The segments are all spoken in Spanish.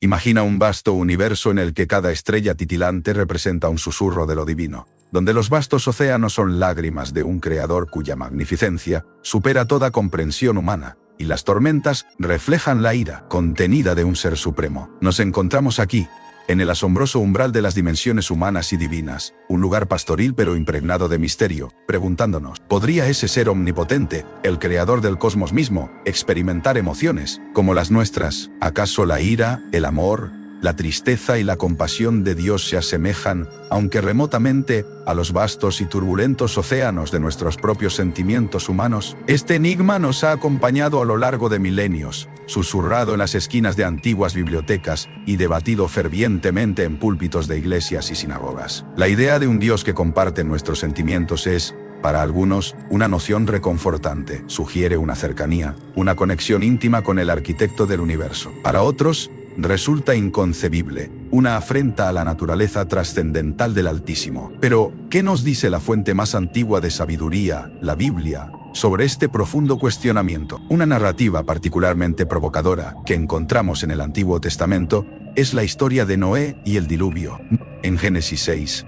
Imagina un vasto universo en el que cada estrella titilante representa un susurro de lo divino, donde los vastos océanos son lágrimas de un creador cuya magnificencia supera toda comprensión humana, y las tormentas reflejan la ira contenida de un ser supremo. Nos encontramos aquí, en el asombroso umbral de las dimensiones humanas y divinas, un lugar pastoril pero impregnado de misterio, preguntándonos, ¿podría ese ser omnipotente, el creador del cosmos mismo, experimentar emociones como las nuestras? ¿Acaso la ira, el amor, la tristeza y la compasión de Dios se asemejan, aunque remotamente, a los vastos y turbulentos océanos de nuestros propios sentimientos humanos? Este enigma nos ha acompañado a lo largo de milenios, susurrado en las esquinas de antiguas bibliotecas y debatido fervientemente en púlpitos de iglesias y sinagogas. La idea de un Dios que comparte nuestros sentimientos es, para algunos, una noción reconfortante. Sugiere una cercanía, una conexión íntima con el arquitecto del universo. Para otros, resulta inconcebible, una afrenta a la naturaleza trascendental del Altísimo. Pero, ¿qué nos dice la fuente más antigua de sabiduría, la Biblia, sobre este profundo cuestionamiento? Una narrativa particularmente provocadora que encontramos en el Antiguo Testamento es la historia de Noé y el diluvio. En Génesis 6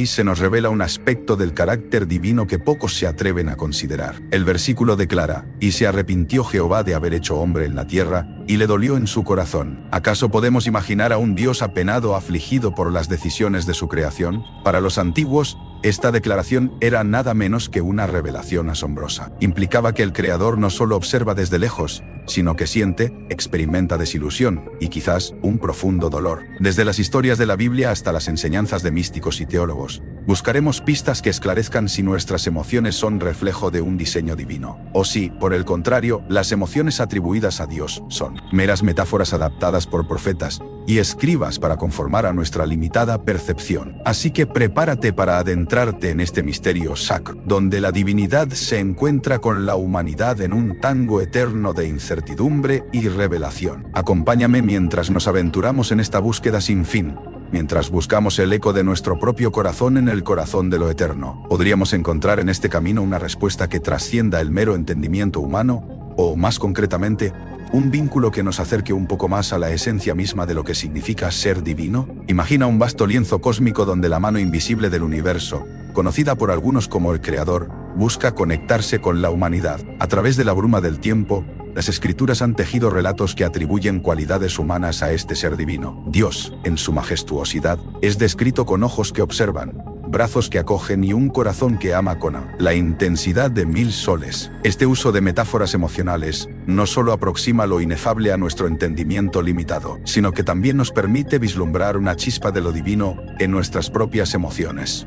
se nos revela un aspecto del carácter divino que pocos se atreven a considerar. El versículo declara, «Y se arrepintió Jehová de haber hecho hombre en la tierra, y le dolió en su corazón». ¿Acaso podemos imaginar a un Dios apenado, afligido por las decisiones de su creación? Para los antiguos, esta declaración era nada menos que una revelación asombrosa. Implicaba que el Creador no solo observa desde lejos, sino que siente, experimenta desilusión y quizás un profundo dolor. Desde las historias de la Biblia hasta las enseñanzas de místicos y teólogos, buscaremos pistas que esclarezcan si nuestras emociones son reflejo de un diseño divino, o si, por el contrario, las emociones atribuidas a Dios son meras metáforas adaptadas por profetas y escribas para conformar a nuestra limitada percepción. Así que prepárate para adentrarte en este misterio sacro, donde la divinidad se encuentra con la humanidad en un tango eterno de incertidumbre y revelación. Acompáñame mientras nos aventuramos en esta búsqueda sin fin, mientras buscamos el eco de nuestro propio corazón en el corazón de lo eterno. Podríamos encontrar en este camino una respuesta que trascienda el mero entendimiento humano, o, más concretamente, un vínculo que nos acerque un poco más a la esencia misma de lo que significa ser divino. Imagina un vasto lienzo cósmico donde la mano invisible del universo, conocida por algunos como el Creador, busca conectarse con la humanidad. A través de la bruma del tiempo, las escrituras han tejido relatos que atribuyen cualidades humanas a este ser divino. Dios, en su majestuosidad, es descrito con ojos que observan, brazos que acogen y un corazón que ama con la intensidad de 1000 soles. Este uso de metáforas emocionales no solo aproxima lo inefable a nuestro entendimiento limitado, sino que también nos permite vislumbrar una chispa de lo divino en nuestras propias emociones.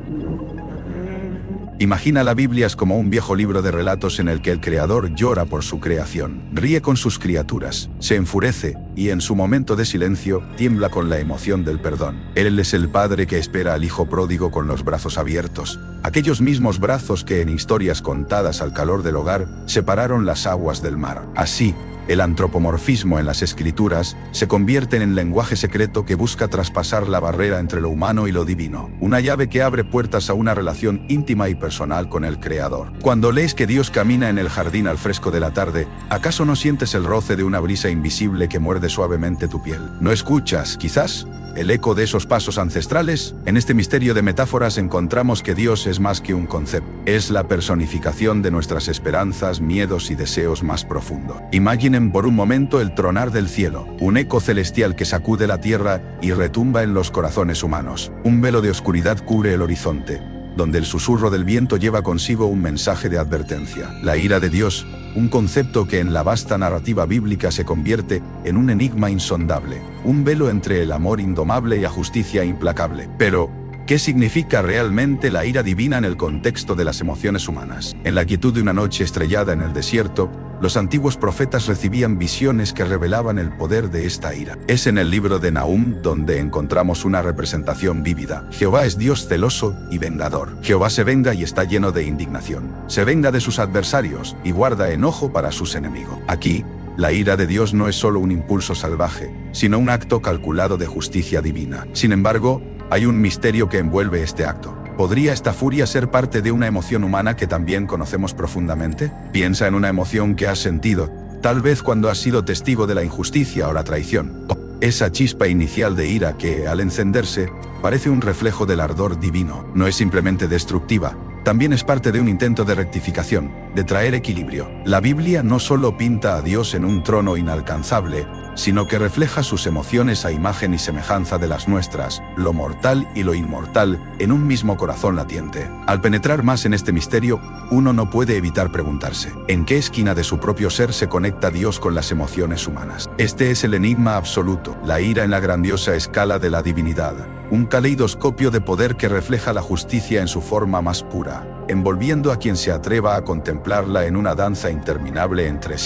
Imagina la Biblia como un viejo libro de relatos en el que el Creador llora por su creación, ríe con sus criaturas, se enfurece y en su momento de silencio tiembla con la emoción del perdón. Él es el padre que espera al hijo pródigo con los brazos abiertos, aquellos mismos brazos que en historias contadas al calor del hogar separaron las aguas del mar. Así, el antropomorfismo en las escrituras se convierte en lenguaje secreto que busca traspasar la barrera entre lo humano y lo divino, una llave que abre puertas a una relación íntima y personal con el Creador. Cuando lees que Dios camina en el jardín al fresco de la tarde, ¿acaso no sientes el roce de una brisa invisible que muerde suavemente tu piel? ¿No escuchas, quizás, el eco de esos pasos ancestrales? En este misterio de metáforas encontramos que Dios es más que un concepto. Es la personificación de nuestras esperanzas, miedos y deseos más profundos. Imaginen por un momento el tronar del cielo, un eco celestial que sacude la tierra y retumba en los corazones humanos. Un velo de oscuridad cubre el horizonte, donde el susurro del viento lleva consigo un mensaje de advertencia. La ira de Dios, un concepto que en la vasta narrativa bíblica se convierte en un enigma insondable, un velo entre el amor indomable y la justicia implacable. Pero, ¿qué significa realmente la ira divina en el contexto de las emociones humanas? En la quietud de una noche estrellada en el desierto, los antiguos profetas recibían visiones que revelaban el poder de esta ira. Es en el libro de Nahum donde encontramos una representación vívida. Jehová es Dios celoso y vengador. Jehová se venga y está lleno de indignación. Se venga de sus adversarios y guarda enojo para sus enemigos. Aquí, la ira de Dios no es solo un impulso salvaje, sino un acto calculado de justicia divina. Sin embargo, hay un misterio que envuelve este acto. ¿Podría esta furia ser parte de una emoción humana que también conocemos profundamente? Piensa en una emoción que has sentido, tal vez cuando has sido testigo de la injusticia o la traición. Esa chispa inicial de ira que, al encenderse, parece un reflejo del ardor divino. No es simplemente destructiva, también es parte de un intento de rectificación, de traer equilibrio. La Biblia no solo pinta a Dios en un trono inalcanzable, sino que refleja sus emociones a imagen y semejanza de las nuestras, lo mortal y lo inmortal, en un mismo corazón latiente. Al penetrar más en este misterio, uno no puede evitar preguntarse, ¿en qué esquina de su propio ser se conecta Dios con las emociones humanas? Este es el enigma absoluto, la ira en la grandiosa escala de la divinidad, un caleidoscopio de poder que refleja la justicia en su forma más pura, envolviendo a quien se atreva a contemplarla en una danza interminable entre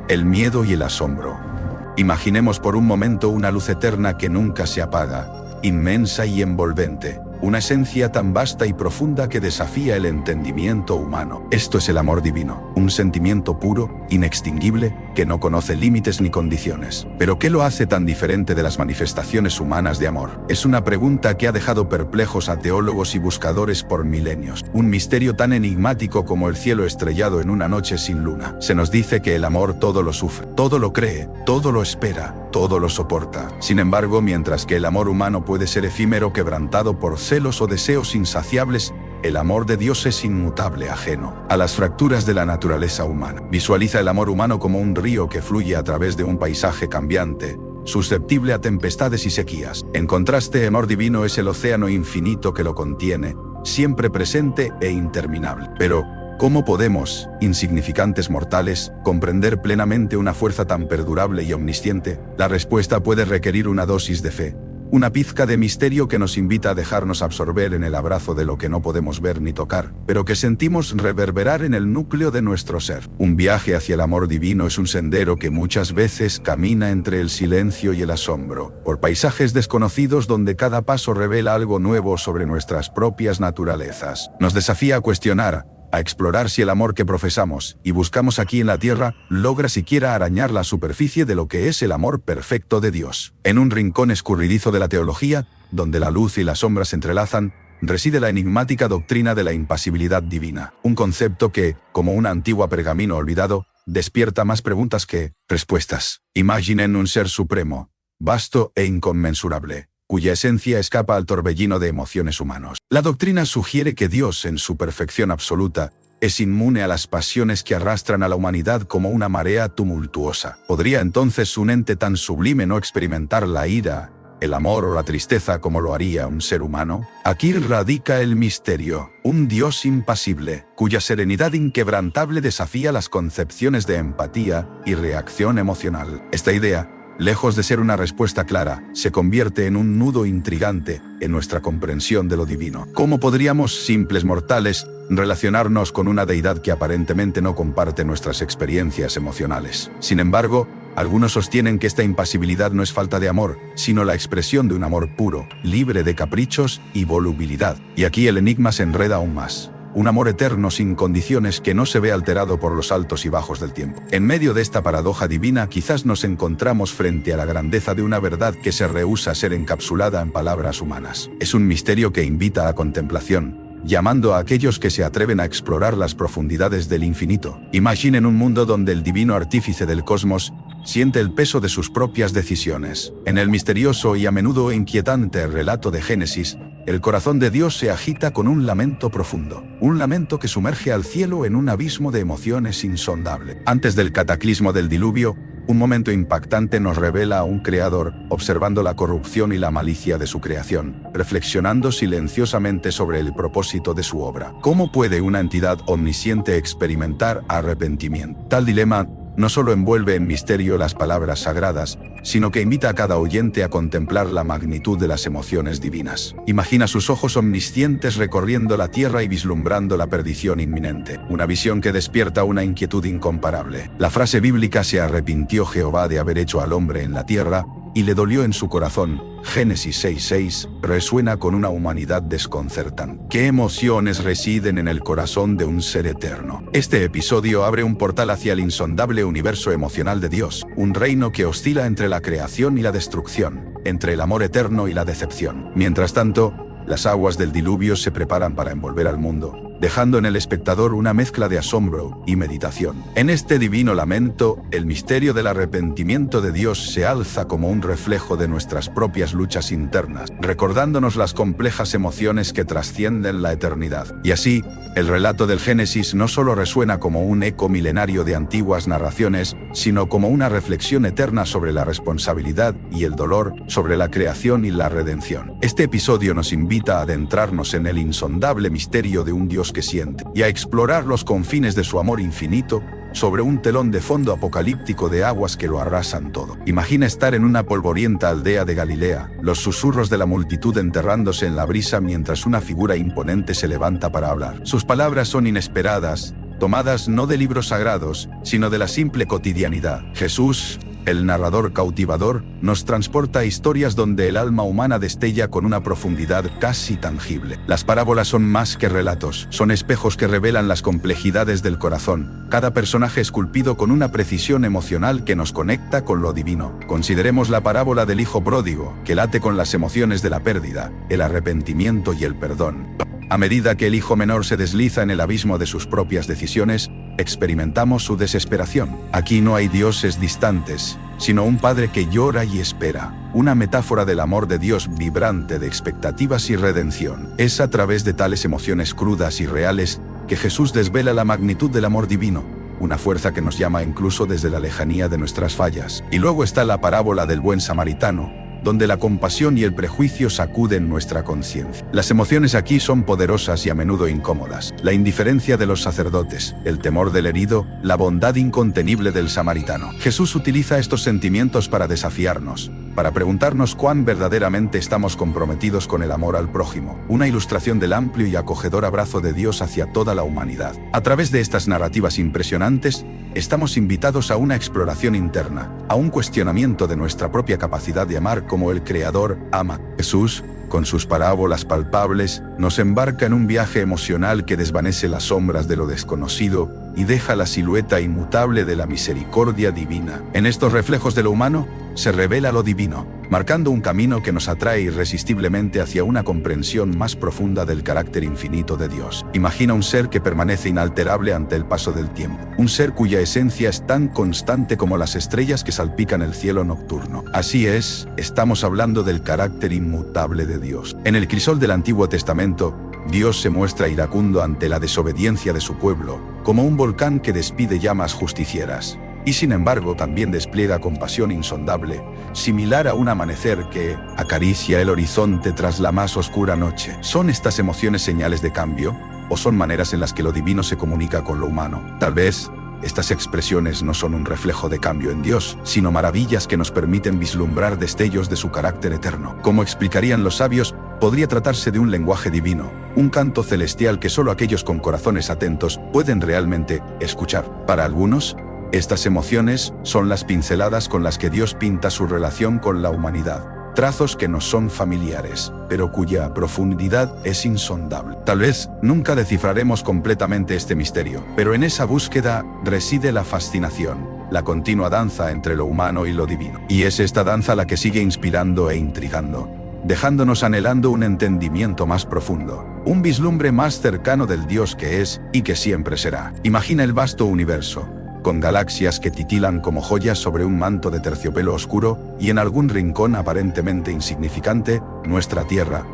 el miedo y el asombro. Imaginemos por un momento una luz eterna que nunca se apaga, inmensa y envolvente, una esencia tan vasta y profunda que desafía el entendimiento humano. Esto es el amor divino, un sentimiento puro, inextinguible, que no conoce límites ni condiciones. ¿Pero qué lo hace tan diferente de las manifestaciones humanas de amor? Es una pregunta que ha dejado perplejos a teólogos y buscadores por milenios. Un misterio tan enigmático como el cielo estrellado en una noche sin luna. Se nos dice que el amor todo lo sufre, todo lo cree, todo lo espera, todo lo soporta. Sin embargo, mientras que el amor humano puede ser efímero, quebrantado por celos o deseos insaciables, el amor de Dios es inmutable, ajeno a las fracturas de la naturaleza humana. Visualiza el amor humano como un río que fluye a través de un paisaje cambiante, susceptible a tempestades y sequías. En contraste, el amor divino es el océano infinito que lo contiene, siempre presente e interminable. Pero, ¿cómo podemos, insignificantes mortales, comprender plenamente una fuerza tan perdurable y omnisciente? La respuesta puede requerir una dosis de fe, una pizca de misterio que nos invita a dejarnos absorber en el abrazo de lo que no podemos ver ni tocar, pero que sentimos reverberar en el núcleo de nuestro ser. Un viaje hacia el amor divino es un sendero que muchas veces camina entre el silencio y el asombro, por paisajes desconocidos donde cada paso revela algo nuevo sobre nuestras propias naturalezas. Nos desafía a cuestionar, a explorar si el amor que profesamos y buscamos aquí en la tierra logra siquiera arañar la superficie de lo que es el amor perfecto de Dios. En un rincón escurridizo de la teología, donde la luz y la sombra se entrelazan, reside la enigmática doctrina de la impasibilidad divina, un concepto que, como un antiguo pergamino olvidado, despierta más preguntas que respuestas. Imaginen un ser supremo, vasto e inconmensurable, cuya esencia escapa al torbellino de emociones humanos. La doctrina sugiere que Dios, en su perfección absoluta, es inmune a las pasiones que arrastran a la humanidad como una marea tumultuosa. ¿Podría entonces un ente tan sublime no experimentar la ira, el amor o la tristeza como lo haría un ser humano? Aquí radica el misterio, un Dios impasible, cuya serenidad inquebrantable desafía las concepciones de empatía y reacción emocional. Esta idea, lejos de ser una respuesta clara, se convierte en un nudo intrigante en nuestra comprensión de lo divino. ¿Cómo podríamos, simples mortales, relacionarnos con una deidad que aparentemente no comparte nuestras experiencias emocionales? Sin embargo, algunos sostienen que esta impasibilidad no es falta de amor, sino la expresión de un amor puro, libre de caprichos y volubilidad. Y aquí el enigma se enreda aún más. Un amor eterno sin condiciones que no se ve alterado por los altos y bajos del tiempo. En medio de esta paradoja divina, quizás nos encontramos frente a la grandeza de una verdad que se rehúsa a ser encapsulada en palabras humanas. Es un misterio que invita a contemplación, llamando a aquellos que se atreven a explorar las profundidades del infinito. Imaginen un mundo donde el divino artífice del cosmos siente el peso de sus propias decisiones. En el misterioso y a menudo inquietante relato de Génesis, el corazón de Dios se agita con un lamento profundo, un lamento que sumerge al cielo en un abismo de emociones insondable. Antes del cataclismo del diluvio, un momento impactante nos revela a un creador, observando la corrupción y la malicia de su creación, reflexionando silenciosamente sobre el propósito de su obra. ¿Cómo puede una entidad omnisciente experimentar arrepentimiento? Tal dilema no solo envuelve en misterio las palabras sagradas, sino que invita a cada oyente a contemplar la magnitud de las emociones divinas. Imagina sus ojos omniscientes recorriendo la tierra y vislumbrando la perdición inminente, una visión que despierta una inquietud incomparable. La frase bíblica "se arrepintió Jehová de haber hecho al hombre en la tierra, y le dolió en su corazón", Génesis 6:6, resuena con una humanidad desconcertante. ¿Qué emociones residen en el corazón de un ser eterno? Este episodio abre un portal hacia el insondable universo emocional de Dios, un reino que oscila entre la creación y la destrucción, entre el amor eterno y la decepción. Mientras tanto, las aguas del diluvio se preparan para envolver al mundo, dejando en el espectador una mezcla de asombro y meditación. En este divino lamento, el misterio del arrepentimiento de Dios se alza como un reflejo de nuestras propias luchas internas, recordándonos las complejas emociones que trascienden la eternidad. Y así, el relato del Génesis no solo resuena como un eco milenario de antiguas narraciones, sino como una reflexión eterna sobre la responsabilidad y el dolor, sobre la creación y la redención. Este episodio nos invita a adentrarnos en el insondable misterio de un Dios que siente, y a explorar los confines de su amor infinito, sobre un telón de fondo apocalíptico de aguas que lo arrasan todo. Imagina estar en una polvorienta aldea de Galilea, los susurros de la multitud enterrándose en la brisa mientras una figura imponente se levanta para hablar. Sus palabras son inesperadas, tomadas no de libros sagrados, sino de la simple cotidianidad. Jesús, el narrador cautivador, nos transporta a historias donde el alma humana destella con una profundidad casi tangible. Las parábolas son más que relatos, son espejos que revelan las complejidades del corazón, cada personaje esculpido con una precisión emocional que nos conecta con lo divino. Consideremos la parábola del hijo pródigo, que late con las emociones de la pérdida, el arrepentimiento y el perdón. A medida que el hijo menor se desliza en el abismo de sus propias decisiones, experimentamos su desesperación. Aquí no hay dioses distantes, sino un padre que llora y espera, una metáfora del amor de Dios vibrante de expectativas y redención. Es a través de tales emociones crudas y reales que Jesús desvela la magnitud del amor divino, una fuerza que nos llama incluso desde la lejanía de nuestras fallas. Y luego está la parábola del buen samaritano, donde la compasión y el prejuicio sacuden nuestra conciencia. Las emociones aquí son poderosas y a menudo incómodas. La indiferencia de los sacerdotes, el temor del herido, la bondad incontenible del samaritano. Jesús utiliza estos sentimientos para desafiarnos, para preguntarnos cuán verdaderamente estamos comprometidos con el amor al prójimo, una ilustración del amplio y acogedor abrazo de Dios hacia toda la humanidad. A través de estas narrativas impresionantes, estamos invitados a una exploración interna, a un cuestionamiento de nuestra propia capacidad de amar como el Creador ama. Jesús, con sus parábolas palpables, nos embarca en un viaje emocional que desvanece las sombras de lo desconocido y deja la silueta inmutable de la misericordia divina. En estos reflejos de lo humano, se revela lo divino, marcando un camino que nos atrae irresistiblemente hacia una comprensión más profunda del carácter infinito de Dios. Imagina un ser que permanece inalterable ante el paso del tiempo, un ser cuya esencia es tan constante como las estrellas que salpican el cielo nocturno. Así es, estamos hablando del carácter inmutable de Dios. En el crisol del Antiguo Testamento, Dios se muestra iracundo ante la desobediencia de su pueblo, como un volcán que despide llamas justicieras. Y sin embargo también despliega compasión insondable, similar a un amanecer que acaricia el horizonte tras la más oscura noche. ¿Son estas emociones señales de cambio? ¿O son maneras en las que lo divino se comunica con lo humano? Tal vez estas expresiones no son un reflejo de cambio en Dios, sino maravillas que nos permiten vislumbrar destellos de su carácter eterno. Como explicarían los sabios, podría tratarse de un lenguaje divino, un canto celestial que solo aquellos con corazones atentos pueden realmente escuchar. Para algunos, estas emociones son las pinceladas con las que Dios pinta su relación con la humanidad, trazos que nos son familiares, pero cuya profundidad es insondable. Tal vez nunca descifraremos completamente este misterio, pero en esa búsqueda reside la fascinación, la continua danza entre lo humano y lo divino. Y es esta danza la que sigue inspirando e intrigando, dejándonos anhelando un entendimiento más profundo, un vislumbre más cercano del Dios que es y que siempre será. Imagina el vasto universo, con galaxias que titilan como joyas sobre un manto de terciopelo oscuro, y en algún rincón aparentemente insignificante, nuestra Tierra.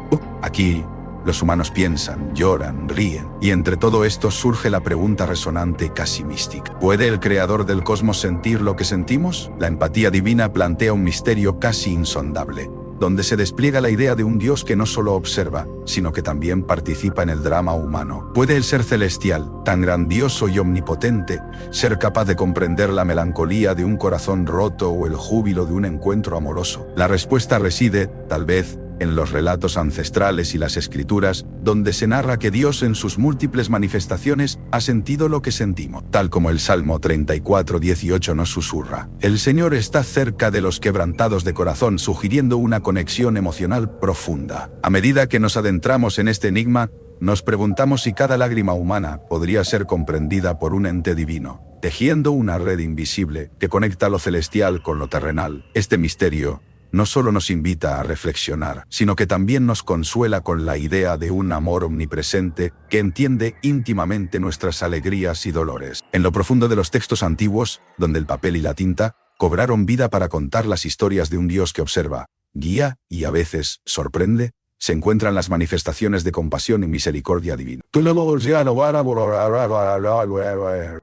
Aquí, los humanos piensan, lloran, ríen, y entre todo esto surge la pregunta resonante y casi mística. ¿Puede el Creador del cosmos sentir lo que sentimos? La empatía divina plantea un misterio casi insondable, donde se despliega la idea de un Dios que no solo observa, sino que también participa en el drama humano. ¿Puede el ser celestial, tan grandioso y omnipotente, ser capaz de comprender la melancolía de un corazón roto o el júbilo de un encuentro amoroso? La respuesta reside, tal vez, en los relatos ancestrales y las escrituras, donde se narra que Dios en sus múltiples manifestaciones ha sentido lo que sentimos, tal como el Salmo 34:18 nos susurra. El Señor está cerca de los quebrantados de corazón, sugiriendo una conexión emocional profunda. A medida que nos adentramos en este enigma, nos preguntamos si cada lágrima humana podría ser comprendida por un ente divino, tejiendo una red invisible que conecta lo celestial con lo terrenal. Este misterio no solo nos invita a reflexionar, sino que también nos consuela con la idea de un amor omnipresente que entiende íntimamente nuestras alegrías y dolores. En lo profundo de los textos antiguos, donde el papel y la tinta cobraron vida para contar las historias de un Dios que observa, guía y a veces sorprende, se encuentran las manifestaciones de compasión y misericordia divina.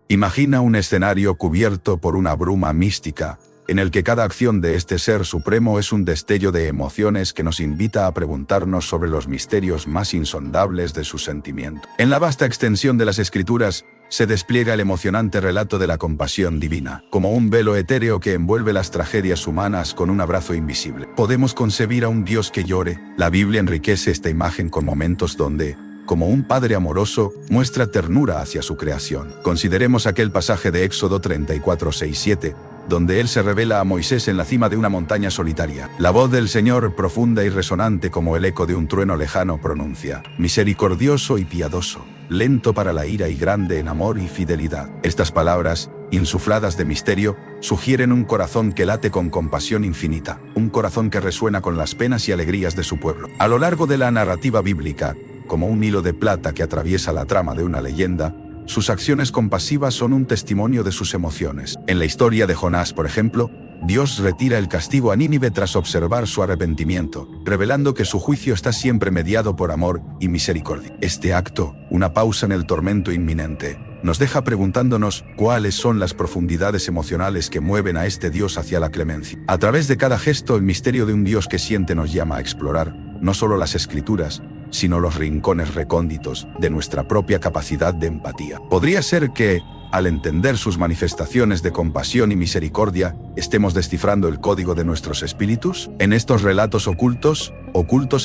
Imagina un escenario cubierto por una bruma mística, en el que cada acción de este ser supremo es un destello de emociones que nos invita a preguntarnos sobre los misterios más insondables de su sentimiento. En la vasta extensión de las Escrituras, se despliega el emocionante relato de la compasión divina, como un velo etéreo que envuelve las tragedias humanas con un abrazo invisible. ¿Podemos concebir a un Dios que llore? La Biblia enriquece esta imagen con momentos donde, como un padre amoroso, muestra ternura hacia su creación. Consideremos aquel pasaje de Éxodo 34:6-7, donde él se revela a Moisés en la cima de una montaña solitaria. La voz del Señor, profunda y resonante como el eco de un trueno lejano, pronuncia: misericordioso y piadoso, lento para la ira y grande en amor y fidelidad. Estas palabras, insufladas de misterio, sugieren un corazón que late con compasión infinita, un corazón que resuena con las penas y alegrías de su pueblo. A lo largo de la narrativa bíblica, como un hilo de plata que atraviesa la trama de una leyenda, sus acciones compasivas son un testimonio de sus emociones. En la historia de Jonás, por ejemplo, Dios retira el castigo a Nínive tras observar su arrepentimiento, revelando que su juicio está siempre mediado por amor y misericordia. Este acto, una pausa en el tormento inminente, nos deja preguntándonos cuáles son las profundidades emocionales que mueven a este Dios hacia la clemencia. A través de cada gesto, el misterio de un Dios que siente nos llama a explorar no solo las Escrituras, sino los rincones recónditos de nuestra propia capacidad de empatía. Podría ser que, al entender sus manifestaciones de compasión y misericordia, estemos descifrando el código de nuestros espíritus. En estos relatos ocultos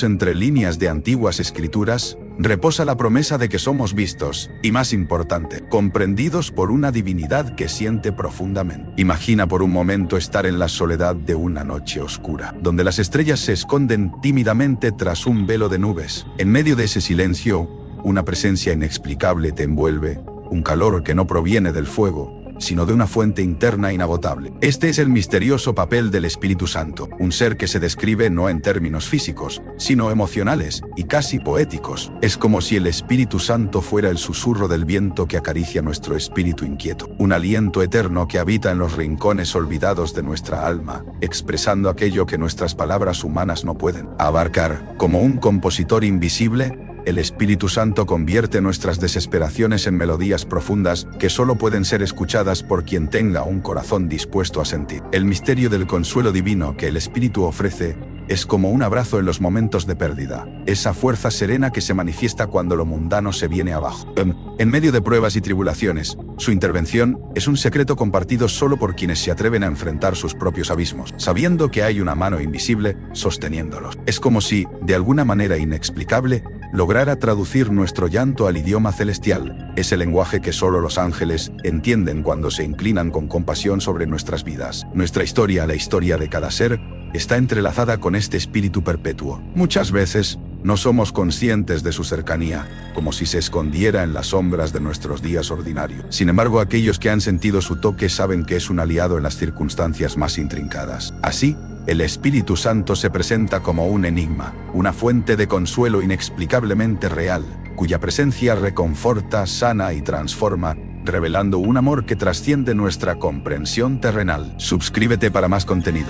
entre líneas de antiguas escrituras, reposa la promesa de que somos vistos, y más importante, comprendidos por una divinidad que siente profundamente. Imagina por un momento estar en la soledad de una noche oscura, donde las estrellas se esconden tímidamente tras un velo de nubes. En medio de ese silencio, una presencia inexplicable te envuelve, un calor que no proviene del fuego, sino de una fuente interna inagotable. Este es el misterioso papel del Espíritu Santo, un ser que se describe no en términos físicos, sino emocionales y casi poéticos. Es como si el Espíritu Santo fuera el susurro del viento que acaricia nuestro espíritu inquieto, un aliento eterno que habita en los rincones olvidados de nuestra alma, expresando aquello que nuestras palabras humanas no pueden abarcar. Como un compositor invisible, el Espíritu Santo convierte nuestras desesperaciones en melodías profundas que solo pueden ser escuchadas por quien tenga un corazón dispuesto a sentir. El misterio del consuelo divino que el Espíritu ofrece es como un abrazo en los momentos de pérdida, esa fuerza serena que se manifiesta cuando lo mundano se viene abajo. En medio de pruebas y tribulaciones, su intervención es un secreto compartido solo por quienes se atreven a enfrentar sus propios abismos, sabiendo que hay una mano invisible sosteniéndolos. Es como si, de alguna manera inexplicable, lograra traducir nuestro llanto al idioma celestial, ese lenguaje que solo los ángeles entienden cuando se inclinan con compasión sobre nuestras vidas. Nuestra historia, la historia de cada ser, está entrelazada con este espíritu perpetuo. Muchas veces, no somos conscientes de su cercanía, como si se escondiera en las sombras de nuestros días ordinarios. Sin embargo, aquellos que han sentido su toque saben que es un aliado en las circunstancias más intrincadas. Así, el Espíritu Santo se presenta como un enigma, una fuente de consuelo inexplicablemente real, cuya presencia reconforta, sana y transforma, revelando un amor que trasciende nuestra comprensión terrenal. Suscríbete para más contenido.